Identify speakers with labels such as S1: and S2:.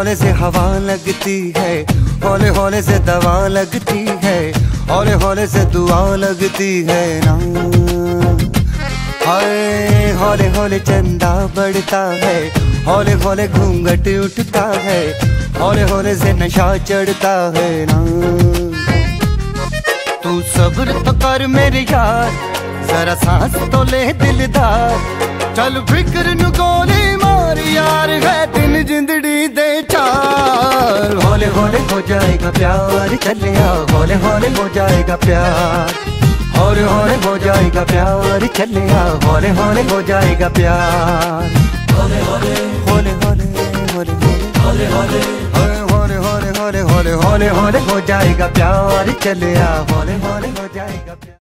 S1: हौले से हवा लगती है, हौले हौले से दवा लगती है, हौले हौले से दुआ लगती है ना। हाय हौले हौले चंदा बढ़ता है, हौले हौले घूंघट उठता है, हौले हौले से नशा चढ़ता है ना। तू सब्र तो कर मेरे यार, जरा सांस तो ले दिलदार, चल फिक्र नु गोली मार यार, है दिन जिंदड़ी दे चार। हौले हौले हो जाएगा प्यार, चले आ हौले हौले हो जाएगा प्यार, हौले हौले हो जाएगा प्यार, चले आ हौले हौले हो जाएगा प्यार। हौले हौले हौले हौले हौले हौले हौले हौले हौले हौले हौले हौले हौले हो जाएगा प्यार, चले आ हौले हौले हो जाएगा प्यार।